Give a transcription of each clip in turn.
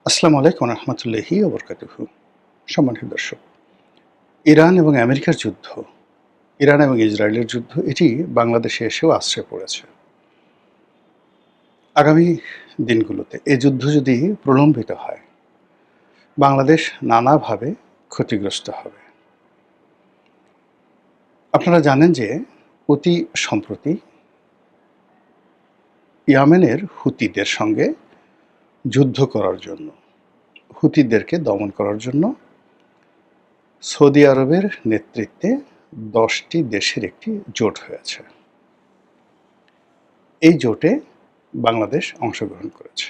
আসসালামু আলাইকুম রহমতুল্লাহি ওবরকাতুহু। সম্মানিত দর্শক, ইরান এবং আমেরিকার যুদ্ধ, ইরান এবং ইসরায়েলের যুদ্ধ এটি বাংলাদেশে এসেও আশ্রয় পড়েছে। আগামী দিনগুলোতে এই যুদ্ধ যদি প্রলম্বিত হয়, বাংলাদেশ নানাভাবে ক্ষতিগ্রস্ত হবে। আপনারা জানেন যে অতি সম্প্রতি ইয়েমেনের হুতিদের সঙ্গে যুদ্ধ করার জন্য, হুতিদেরকে দমন করার জন্য সৌদি আরবের নেতৃত্বে ১০টি দেশের একটি জোট হয়েছে। এই জোটে বাংলাদেশ অংশগ্রহণ করেছে।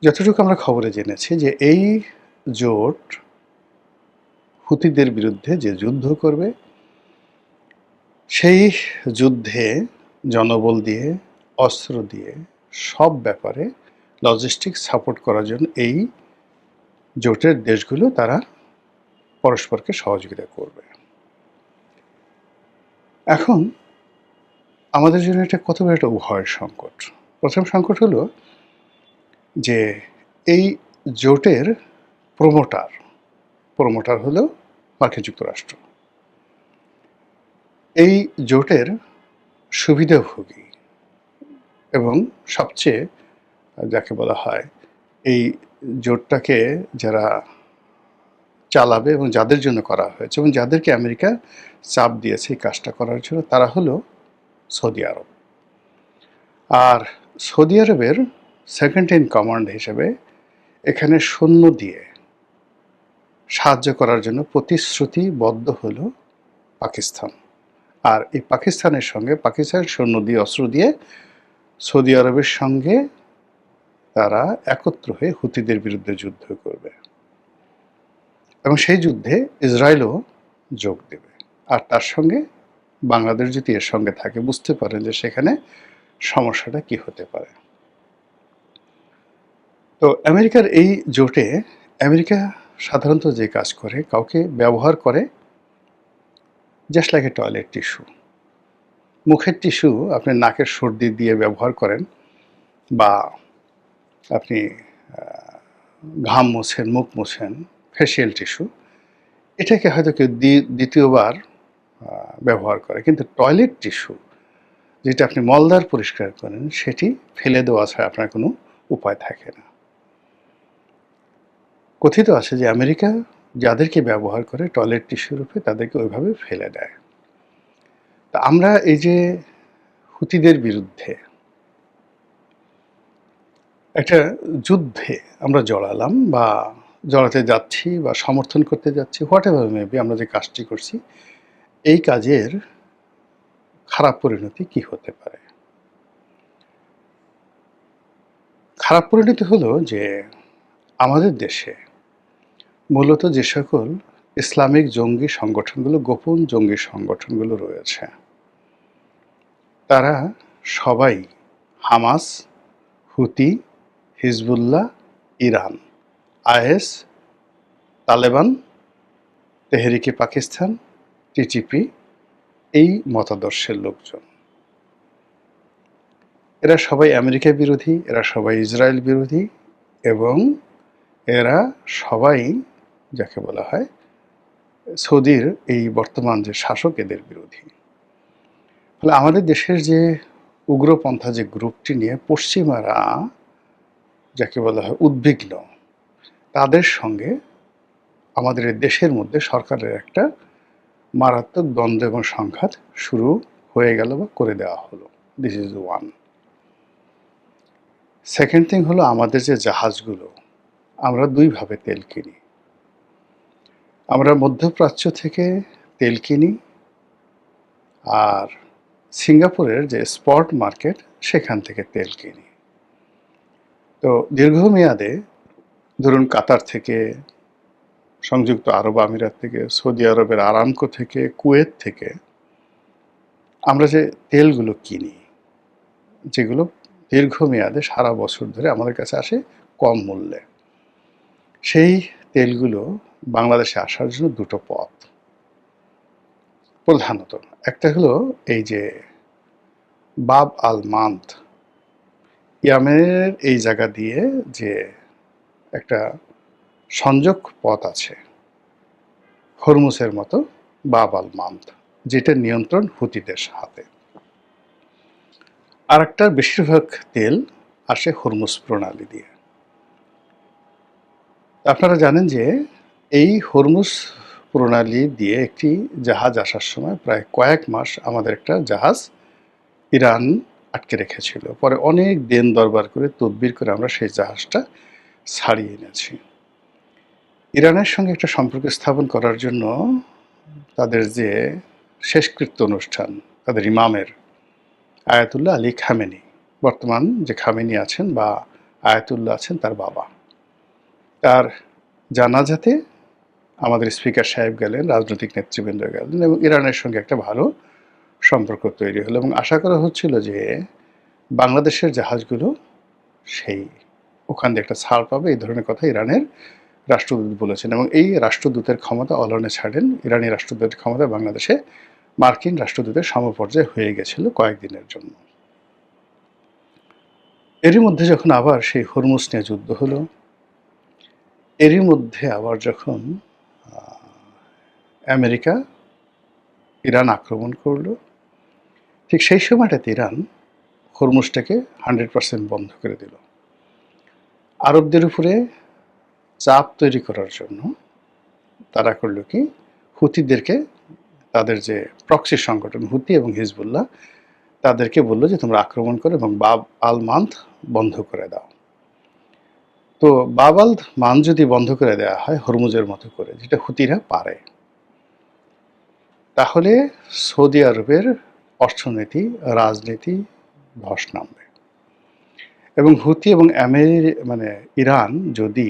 যতটুকু আমরা খবরে জেনেছি যে এই জোট হুতিদের বিরুদ্ধে যে যুদ্ধ করবে, সেই যুদ্ধে জনবল দিয়ে, অস্ত্র দিয়ে, সব ব্যাপারে লজিস্টিক সাপোর্ট করার জন্য এই জোটের দেশগুলো তারা পরস্পরকে সহযোগিতা করবে। এখন আমাদের জন্য এটা কত বড় একটা ভয়ের সংকট। প্রথম সংকট হলো যে এই জোটের প্রমোটার হলো মার্কিন যুক্তরাষ্ট্র। এই জোটের সুবিধাভোগী এবং সবচেয়ে যাকে বলা হয় এই জোটটাকে যারা চালাবে এবং যাদের জন্য করা হয়েছে এবং যাদেরকে আমেরিকা চাপ দিয়েছে এই কাজটা করার জন্য, তারা হলো সৌদি আরব। আর সৌদি আরবের সেকেন্ড ইন কমান্ড হিসেবে এখানে সৈন্য দিয়ে সাহায্য করার জন্য প্রতিশ্রুতিবদ্ধ হলো পাকিস্তান। আর এই পাকিস্তানের সঙ্গে পাকিস্তানের সৈন্য দিয়ে, অস্ত্র দিয়ে সৌদি আরবের সঙ্গে তারা একত্র হয়ে হুতিদের বিরুদ্ধে যুদ্ধ করবে এবং সেই যুদ্ধে ইসরায়েলও যোগ দেবে। আর তার সঙ্গে বাংলাদেশ যদি এর সঙ্গে থাকে, বুঝতে পারেন যে সেখানে সমস্যাটা কি হতে পারে। তো আমেরিকার এই জোটে আমেরিকা সাধারণত যে কাজ করে, কাউকে ব্যবহার করে just like a toilet tissue. মুখের টিস্যু আপনি নাকের সর্দি দিয়ে ব্যবহার করেন, বা আপনি ঘাম মোছেন, মুখ মোছেন, ফেসিয়াল টিস্যু, এটাকে হয়তো কেউ দ্বিতীয়বার ব্যবহার করে। কিন্তু টয়লেট টিস্যু, যেটা আপনি মলদ্বার পরিষ্কার করেন, সেটি ফেলে দেওয়া ছাড়া আপনার কোনো উপায় থাকে না। কথিত আছে যে আমেরিকা যাদেরকে ব্যবহার করে টয়লেট টিস্যু রূপে, তাদেরকে ওইভাবে ফেলে দেয়। তা আমরা এই যে হুতিদের বিরুদ্ধে একটা যুদ্ধে আমরা জড়ালাম বা জড়াতে যাচ্ছি বা সমর্থন করতে যাচ্ছি, হোয়াট এভার মেবি, আমরা যে কাজটি করছি, এই কাজের খারাপ পরিণতি কি হতে পারে? খারাপ পরিণতি হলো যে আমাদের দেশে মূলত যে সকল ইসলামিক জঙ্গি সংগঠনগুলো, গোপন জঙ্গি সংগঠনগুলো রয়েছে, তারা সবাই Hamas, Houthi, Hezbollah, Iran, IS, Taliban, Tehrike Pakistan, TTP, এই মতাদর্শের লোকজন। এরা সবাই আমেরিকা বিরোধী, এরা সবাই ইসরায়েল বিরোধী, এবং এরা সবাই যাকে বলা হয় সৌদির এই বর্তমান যে শাসক, এদের বিরোধী। ফলে আমাদের দেশের যে উগ্রপন্থা যে গ্রুপটি নিয়ে পশ্চিমারা যাকে বলা হয় উদ্বিগ্ন, তাদের সঙ্গে আমাদের এই দেশের মধ্যে সরকারের একটা মারাত্মক দ্বন্দ্ব এবং সংঘাত শুরু হয়ে গেল বা করে দেওয়া হলো। This is one. Second thing হলো, আমাদের যে জাহাজগুলো, আমরা দুইভাবে তেল কিনি। আমরা মধ্যপ্রাচ্য থেকে তেল কিনি, আর সিঙ্গাপুরের যে স্পট মার্কেট, সেখান থেকে তেল কিনি। তো দীর্ঘমেয়াদে ধরুন কাতার থেকে, সংযুক্ত আরব আমিরাত থেকে, সৌদি আরবের আরামকো থেকে, কুয়েত থেকে আমরা যে তেলগুলো কিনি, যেগুলো দীর্ঘমেয়াদে সারা বছর ধরে আমাদের কাছে আসে কম মূল্যে, সেই তেলগুলো বাংলাদেশে আসার জন্য দুটো পথ প্রধানত। একটা হলো এই যে বাব আল মান্দ, ইয়ামেনের এই জায়গা দিয়ে যে একটা সংযোগ পথ আছে হরমুজের মতো, বাব আল মান্দ, যেটার নিয়ন্ত্রণ হুতিদের হাতে। আর একটা বেশিরভাগ তেল আসে হরমুজ প্রণালী দিয়ে। আপনারা জানেন যে এই হরমুজ প্রণালী দিয়ে একটি জাহাজ আসার সময় প্রায় কয়েক মাস আমাদের একটা জাহাজ ইরান আটকে রেখেছিল। পরে অনেক দেন দরবার করে তদবির করে আমরা সেই জাহাজটা ছাড়িয়ে এনেছি। ইরানের সঙ্গে একটা সম্পর্ক স্থাপন করার জন্য তাদের যে শেষকৃত্য অনুষ্ঠান, তাদের ইমামের আয়াতুল্লাহ আলী খামেনি, বর্তমান যে খামেনি আছেন বা আয়াতুল্লাহ আছেন তার বাবা, তার জানাজাতে আমাদের স্পিকার সাহেব গেলেন, রাজনৈতিক নেতৃবৃন্দ গেলেন এবং ইরানের সঙ্গে একটা ভালো সম্পর্ক তৈরি হলো এবং আশা করা হচ্ছিল যে বাংলাদেশের জাহাজগুলো সেই ওখান দিয়ে একটা ছাড় পাবে, এই ধরনের কথা ইরানের রাষ্ট্রদূত বলেছেন। এবং এই রাষ্ট্রদূতের ক্ষমতা অলনে ছাড়েন, ইরানি রাষ্ট্রদূতের ক্ষমতা বাংলাদেশে মার্কিন রাষ্ট্রদূতের সমপর্যায়ে হয়ে গেছিল কয়েকদিনের জন্য। এরই মধ্যে যখন আবার সেই হরমুজ নিয়ে যুদ্ধ হলো, এরই মধ্যে আবার যখন আমেরিকা ইরান আক্রমণ করলো, ঠিক সেই সময়টাতে ইরান হরমুজটাকে 100% বন্ধ করে দিল। আরবদের উপরে চাপ তৈরি করার জন্য তারা করলো কি, হুতিদেরকে, তাদের যে প্রক্সি সংগঠন হুতি এবং হিজবুল্লাহ, তাদেরকে বললো যে তোমরা আক্রমণ করো এবং বাব আল মান্দ বন্ধ করে দাও। তো বাব আল মান্দ যদি বন্ধ করে দেওয়া হয় হরমুজের মতো করে, যেটা হুতিরা পারে, তাহলে সৌদি আরবের অর্থনীতি, রাজনীতি ধস নামবে। এবং হুতি এবং ইরান যদি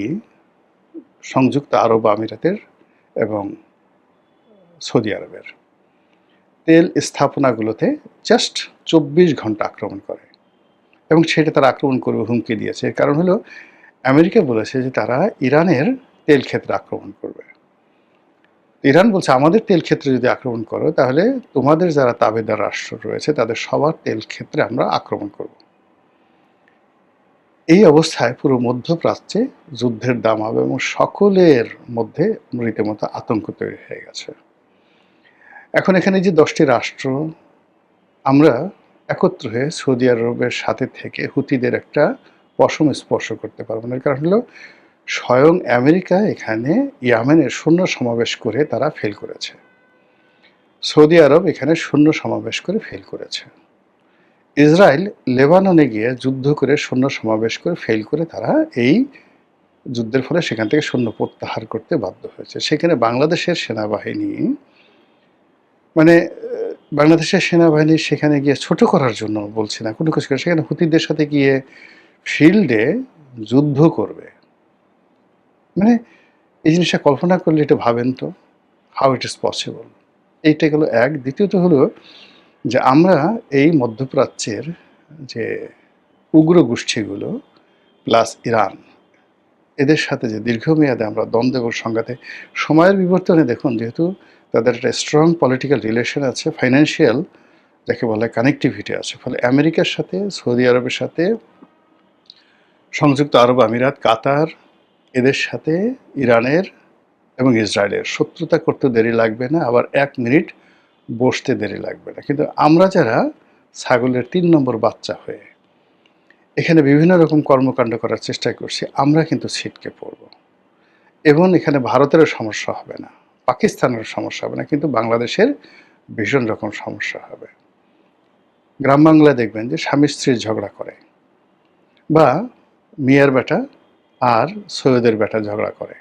সংযুক্ত আরব আমিরাতের এবং সৌদি আরবের তেল স্থাপনাগুলোতে জাস্ট 24 ঘন্টা আক্রমণ করে, এবং সেটা তারা আক্রমণ করবে হুমকি দিয়েছে। এর কারণ হলো আমেরিকা বলেছে যে তারা ইরানের তেল ক্ষেত্রে আক্রমণ করবে। ইরান বলছে আমাদের তেল ক্ষেত্রে যদি আক্রমণ করো তাহলে তোমাদের যারা তাবেদার রাষ্ট্র রয়েছে তাদের সবার তেল ক্ষেত্রে আমরা আক্রমণ করব। এই অবস্থায় পুরো মধ্যপ্রাচ্যে যুদ্ধের দামাবে এবং সকলের মধ্যে রীতিমতো আতঙ্ক তৈরি হয়ে গেছে। এখন এখানে যে 10টি রাষ্ট্র, আমরা একত্র হয়ে সৌদি আরবের সাথে থেকে হুতিদের একটা পশম স্পর্শ করতে পারবো না। কারণ হলো স্বয়ং আমেরিকা এখানে ইয়েমেনের সৈন্য সমাবেশ করে তারা ফেল করেছে, সৌদি আরব এখানে সৈন্য সমাবেশ করে ফেল করেছে, ইসরায়েল লেবাননে গিয়ে যুদ্ধ করে সৈন্য সমাবেশ করে ফেল করে তারা এই যুদ্ধের ফলে সেখান থেকে সৈন্য প্রত্যাহার করতে বাধ্য হয়েছে। সেখানে বাংলাদেশের সেনাবাহিনী বাংলাদেশের সেনাবাহিনী সেখানে গিয়ে ছোট করার জন্য বলছি না, কোনো কিছু করে সেখানে হুতিদের সাথে গিয়ে ফিল্ডে যুদ্ধ করবে। এই জিনিসটা কল্পনা করলে এটা ভাবেন তো, হাউ ইট ইজ পসিবল। এইটাই হলো এক। দ্বিতীয়ত হলো যে আমরা এই মধ্যপ্রাচ্যের যে উগ্র গোষ্ঠীগুলো প্লাস ইরান, এদের সাথে যে দীর্ঘমেয়াদে আমরা দ্বন্দ্ব এবং সংঘাতে, সময়ের বিবর্তনে দেখুন, যেহেতু তাদের একটা স্ট্রং পলিটিক্যাল রিলেশন আছে, ফাইন্যান্সিয়াল যাকে বলে কানেক্টিভিটি আছে, ফলে আমেরিকার সাথে, সৌদি আরবের সাথে, সংযুক্ত আরব আমিরাত, কাতার, এদের সাথে ইরানের এবং ইসরায়েলের শত্রুতা করতে দেরি লাগবে না, আবার 1 মিনিট বসতে দেরি লাগবে না। কিন্তু আমরা যারা ছাগলের 3 নম্বর বাচ্চা হয়ে এখানে বিভিন্ন রকম কর্মকাণ্ড করার চেষ্টা করছি, আমরা কিন্তু ছিটকে পড়ব। এবং এখানে ভারতেরও সমস্যা হবে না, পাকিস্তানেরও সমস্যা হবে না, কিন্তু বাংলাদেশের ভীষণ রকম সমস্যা হবে। গ্রাম বাংলায় দেখবেন যে স্বামী স্ত্রীর ঝগড়া করে, বা মিয়ার বেটা আর সৈয়দের বেটা ঝগড়া করে,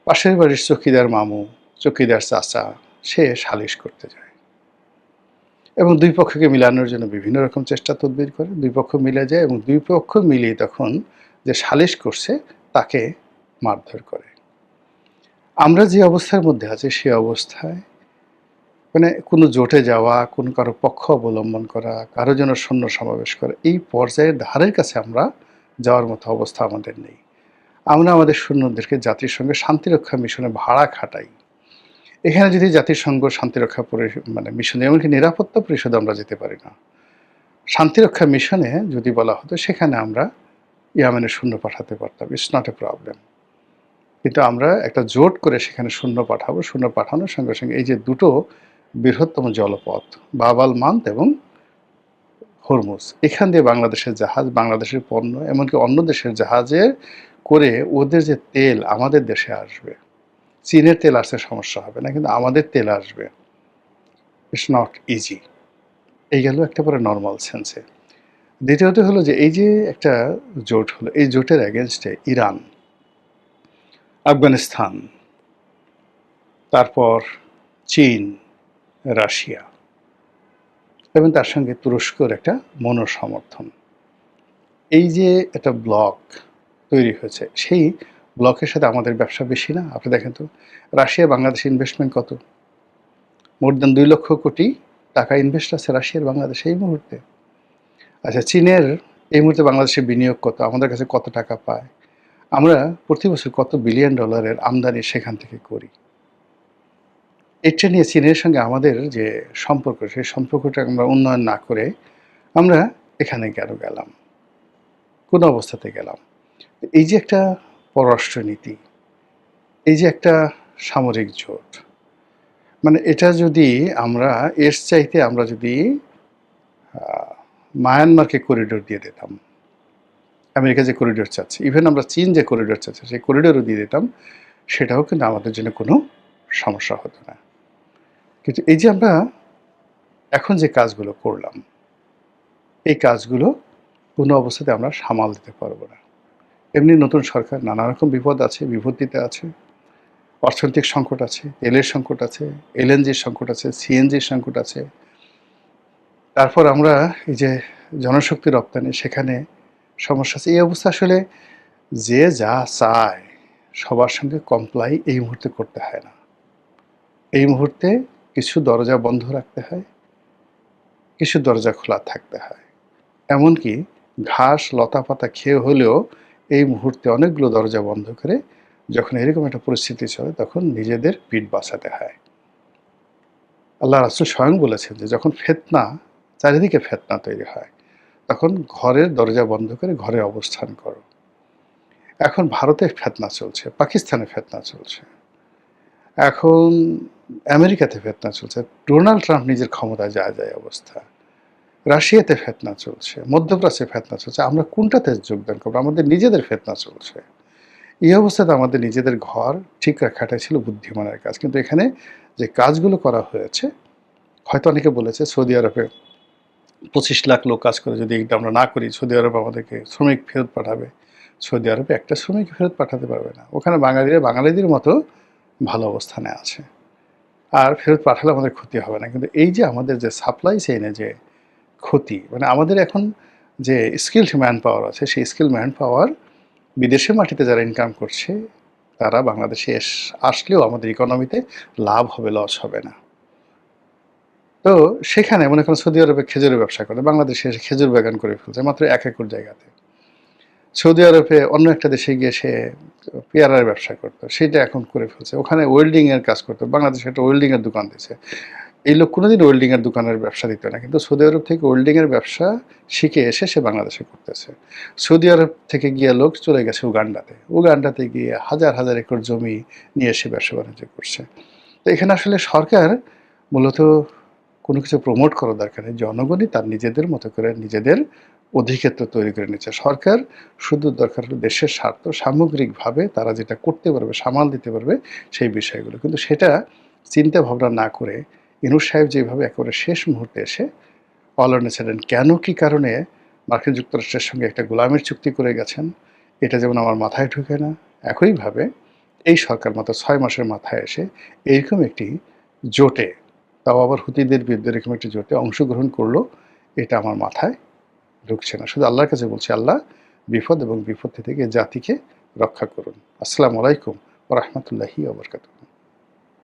পাশের বাড়ির চকিদার মামু, চকিদার চাচা, সে সালিশ করতে যায় এবং দুই পক্ষকে মিলানোর জন্য বিভিন্ন রকম চেষ্টা তদবির করে, দুই পক্ষ মিলে যায় এবং দুই পক্ষ মিলিয়ে তখন যে সালিশ করছে তাকে মারধর করে। আমরা যে অবস্থার মধ্যে আছি সে অবস্থায় কোনো জোটে যাওয়া, কোনো কারো পক্ষ অবলম্বন করা, কারো জন্য সৈন্য সমাবেশ করা, এই পর্যায়ের ধারের কাছে আমরা যাওয়ার মতো অবস্থা আমাদের নেই। আমরা আমাদের সৈন্যদেরকে জাতিসংঘে শান্তিরক্ষা মিশনে ভাড়া খাটাই। এখানে যদি জাতিসংঘ শান্তিরক্ষা মিশনে, এমনকি নিরাপত্তা পরিষদে আমরা যেতে পারি না। শান্তিরক্ষা মিশনে যদি বলা হতো সেখানে আমরা ইয়েমেনে সৈন্য পাঠাতে পারতাম, ইটস নট এ প্রবলেম। কিন্তু আমরা একটা জোট করে সেখানে সৈন্য পাঠাবো, সৈন্য পাঠানোর সঙ্গে সঙ্গে এই যে দুটো বৃহত্তম জলপথ বাব আল মান্দ এবং হরমুজ, এখান দিয়ে বাংলাদেশের জাহাজ, বাংলাদেশের পণ্য, এমনকি অন্য দেশের জাহাজে করে ওদের যে তেল আমাদের দেশে আসবে, চীনের তেল আসতে সমস্যা হবে না, কিন্তু আমাদের তেল আসবে, ইটস নট ইজি। এই গেল একেবারে নর্মাল সেন্সে। দ্বিতীয়ত হলো যে এই যে একটা জোট হলো, এই জোটের এগেনস্টে ইরান, আফগানিস্তান, তারপর চীন, রাশিয়া এবং তার সঙ্গে তুরস্কর একটা মনোসমর্থন, এই যে একটা ব্লক তৈরি হয়েছে, সেই ব্লকের সাথে আমাদের ব্যবসা বেশি না? আপনি দেখেন তো, রাশিয়া বাংলাদেশে ইনভেস্টমেন্ট কত? মোর দেন 2 লক্ষ কোটি টাকা ইনভেস্ট আছে রাশিয়ার বাংলাদেশে এই মুহূর্তে। আচ্ছা, চীনের এই মুহূর্তে বাংলাদেশে বিনিয়োগ কত? আমাদের কাছে কত টাকা পায়? আমরা প্রতি বছর কত বিলিয়ন ডলারের আমদানি সেখান থেকে করি? এটা নিয়ে চীনের সঙ্গে আমাদের যে সম্পর্ক, সেই সম্পর্কটা আমরা উন্নয়ন না করে আমরা এখানে কেন গেলাম? কোন অবস্থাতে গেলাম? এই যে একটা পররাষ্ট্রনীতি, এই যে একটা সামরিক জোট, মানে এটা যদি আমরা এর চাইতে আমরা যদি মায়ানমারকে করিডোর দিয়ে দিতাম, আমেরিকা যে করিডোর চাচ্ছে, ইভেন আমরা চীন যে করিডোর চাচ্ছে সেই করিডোরও দিয়ে দিতাম, সেটাও কিন্তু আমাদের জন্য কোনো সমস্যা হতো না। কিন্তু এই যে আমরা এখন যে কাজগুলো করলাম, এই কাজগুলো কোনো অবস্থাতে আমরা সামাল দিতে পারবো না। এমনি নতুন সরকার, নানা রকম বিপদ আছে, বিপত্তিতে আছে, অর্থনৈতিক সংকট আছে, তেলের সংকট আছে, এলএনজির সংকট আছে, সিএনজির সংকট আছে। তারপর আমরা এই যে জনশক্তি রপ্তানি, সেখানে সমস্যা আছে। এই অবস্থা আসলে যে যা চায় সবার সঙ্গে কমপ্লাই এই মুহূর্তে করতে হয় না। এই মুহূর্তে কিছু দরজা বন্ধ রাখতে হয়, কিছু দরজা খোলা থাকতে হয়। এমনকি ঘাস লতাপাতা খেয়ে হলেও এই মুহূর্তে অনেকগুলো দরজা বন্ধ করে যখন এরকম একটা পরিস্থিতি চলে তখন নিজেদের পিঠ বাঁচাতে হয়। আল্লাহ রাসূল স্বয়ং বলেছেন যে যখন ফিতনা, চারিদিকে ফিতনা তৈরি হয়, তখন ঘরের দরজা বন্ধ করে ঘরে অবস্থান করো। এখন ভারতে ফিতনা চলছে, পাকিস্তানে ফিতনা চলছে, এখন আমেরিকাতে ফিতনা চলছে, ডোনাল্ড ট্রাম্প নিজের ক্ষমতায় যায় যায় অবস্থা, রাশিয়াতে ফিতনা চলছে, মধ্যপ্রাচ্যে ফিতনা চলছে। আমরা কোনটাতে যোগদান করবো? আমাদের নিজেদের ফিতনা চলছে। এই অবস্থাতে আমাদের নিজেদের ঘর ঠিক রাখাটাই ছিল বুদ্ধিমানের কাজ। কিন্তু এখানে যে কাজগুলো করা হয়েছে, হয়তো অনেকে বলেছে সৌদি আরবে 25 লাখ লোক কাজ করে, যদি এটা আমরা না করি সৌদি আরব আমাদেরকে শ্রমিক ফেরত পাঠাবে। সৌদি আরবে একটা শ্রমিক ফেরত পাঠাতে পারবে না। ওখানে বাঙালিরা বাঙালিদের মতো ভালো অবস্থানে আছে, আর ফেরত পাঠালে আমাদের ক্ষতি হবে না। কিন্তু এই যে আমাদের যে সাপ্লাই চেইনে যে ক্ষতি, মানে আমাদের এখন যে স্কিলড ম্যান পাওয়ার আছে, সেই স্কিল ম্যান পাওয়ার বিদেশের মাটিতে যারা ইনকাম করছে তারা বাংলাদেশে আসলেও আমাদের ইকোনমিতে লাভ হবে, লস হবে না। তো সেখানে মনে করেন সৌদি আরবে খেজুরের ব্যবসা করে, বাংলাদেশে এসে খেজুর বাগান করে ফেলছে মাত্র 1 একর জায়গাতে। সৌদি আরবে অন্য একটা দেশে গিয়ে সে পেয়ারার ব্যবসা করতো, সেটা এখন করে ফেলছে। ওখানে ওয়েল্ডিংয়ের কাজ করতো, বাংলাদেশে একটা ওয়েল্ডিংয়ের দোকান দিয়েছে। এই লোক কোনোদিন ওয়েল্ডিংয়ের দোকানের ব্যবসা দিত না, কিন্তু সৌদি আরব থেকে ওয়েল্ডিংয়ের ব্যবসা শিখে এসে সে বাংলাদেশে করতেছে। সৌদি আরব থেকে গিয়ে লোক চলে গেছে উগান্ডাতে, উগান্ডাতে গিয়ে হাজার হাজার একর জমি নিয়ে এসে ব্যবসা বাণিজ্য করছে। তো এখানে আসলে সরকার মূলত কোনো কিছু প্রমোট করার দরকার নেই, জনগণই তার নিজেদের মতো করে নিজেদের অধিক্ষেত্র তৈরি করে নিচ্ছে। সরকার শুধু দরকার হলো দেশের স্বার্থ, সামগ্রিকভাবে তারা যেটা করতে পারবে, সামাল দিতে পারবে সেই বিষয়গুলো। কিন্তু সেটা চিন্তা ভাবনা না করে ইউনূস সাহেব যেভাবে একেবারে শেষ মুহূর্তে এসে অলনেছিলেন, কেন কি কারণে মার্কিন যুক্তরাষ্ট্রের সঙ্গে একটা গোলামির চুক্তি করে গেছেন, এটা যেমন আমার মাথায় ঢুকে না। একইভাবে এই সরকার মাত্র 6 মাসের মাথায় এসে এইরকম একটি জোটে, তাও আবার হুতিদের বিরুদ্ধে এরকম একটি জোটে অংশগ্রহণ করলো, এটা আমার মাথায় ঢুকছে না। শুধু আল্লাহর কাছে বলছি, আল্লাহ বিপদ এবং বিপত্তি থেকে জাতিকে রক্ষা করুন। আসসালামু আলাইকুম ওয়া রাহমাতুল্লাহি ওয়া বারাকাতুহু।